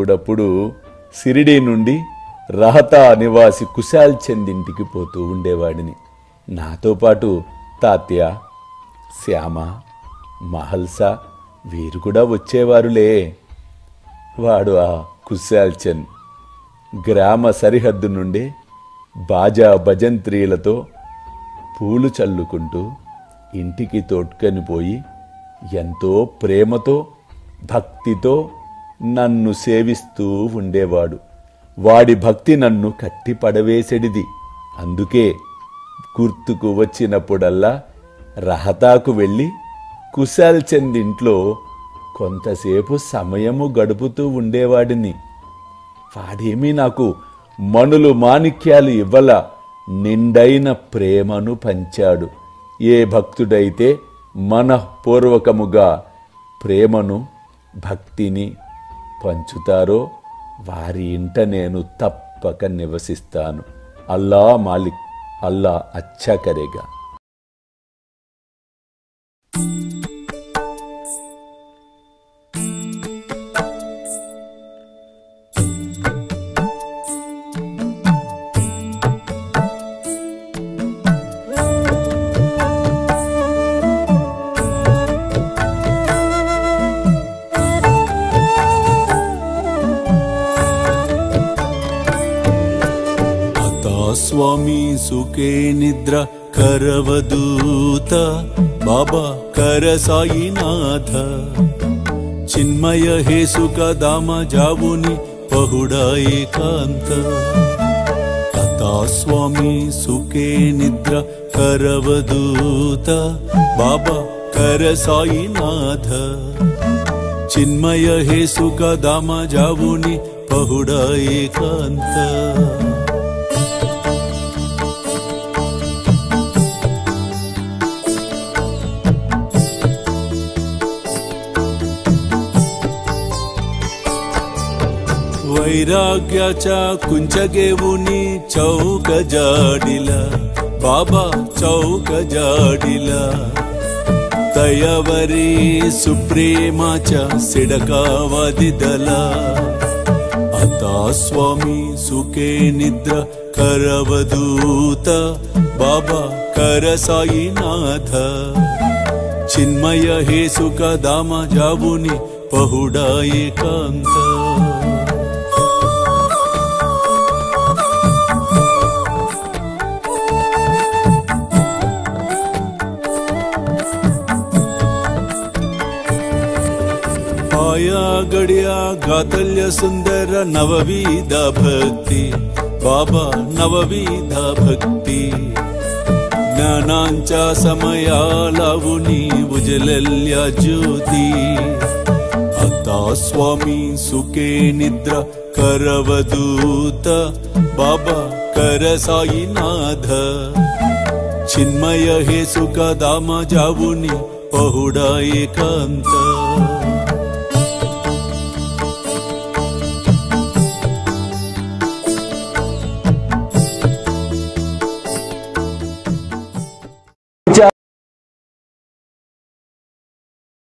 అప్పుడప్పుడు సిరిడి నుండి రహతా నివాసి కుశాల్ చంద్ ఇంటికి పోతూ ఉండేవాడిని. నాతో పాటు తాత్య, శ్యామ, మహల్సా వీరు కూడా వచ్చేవారులే. వాడు ఆ కుశాల్ చంద్ గ్రామ సరిహద్దు నుండి బాజా భజంత్రీలతో పూలు చల్లుకుంటూ ఇంటికి తోడ్కొని పోయి ఎంతో ప్రేమతో భక్తితో నన్ను సేవిస్తూ ఉండేవాడు. వాడి భక్తి నన్ను కట్టి పడవేసెడిది. అందుకే గుర్తుకు వచ్చినప్పుడల్లా రహతాకు వెళ్ళి కుశాల్ చంద్ ఇంట్లో కొంతసేపు సమయము గడుపుతూ ఉండేవాడిని. వాడేమీ నాకు మణులు మాణిక్యాలు ఇవ్వల, నిండైన ప్రేమను పంచాడు. ఏ భక్తుడైతే మనఃపూర్వకముగా ప్రేమను భక్తిని పంచుతారో వారి ఇంట నేను తప్పక నివసిస్తాను. అల్లా మాలిక్, అల్లా అచ్చా కరేగా. स्वामी सुखे निद्रा करवदूत बाबा कर साईनाथ चिन्मय हे सुख दाम जावुनी पहुडा एकांत आता स्वामी सुखे निद्रा करवदूत बाबा कर साईनाथ चिन्मय हे सुख दाम जावुनी पहुडा एकांत वैराग्याच्या कुंचगेवुनी चौक जाडिला बाबा चौक जाडिला तयावरी सुप्रेमाच्या सिडकावादिदला आता स्वामी सुखे निद्रा करवदूत बाबा कर साईनाथ चिन्मय हे सुख दाम जावुनी पहुडा एकांत आया गड्या गातल्य सुंदर नवविधा भक्ति बाबा नवविधा भक्ति ज्ञानांच्या समया लावुनी उजलल्या ज्योती आता स्वामी सुखे निद्रा करवदूत बाबा कर साईनाथ चिन्मय हे सुख दाम जावुनी पहुडा एकांत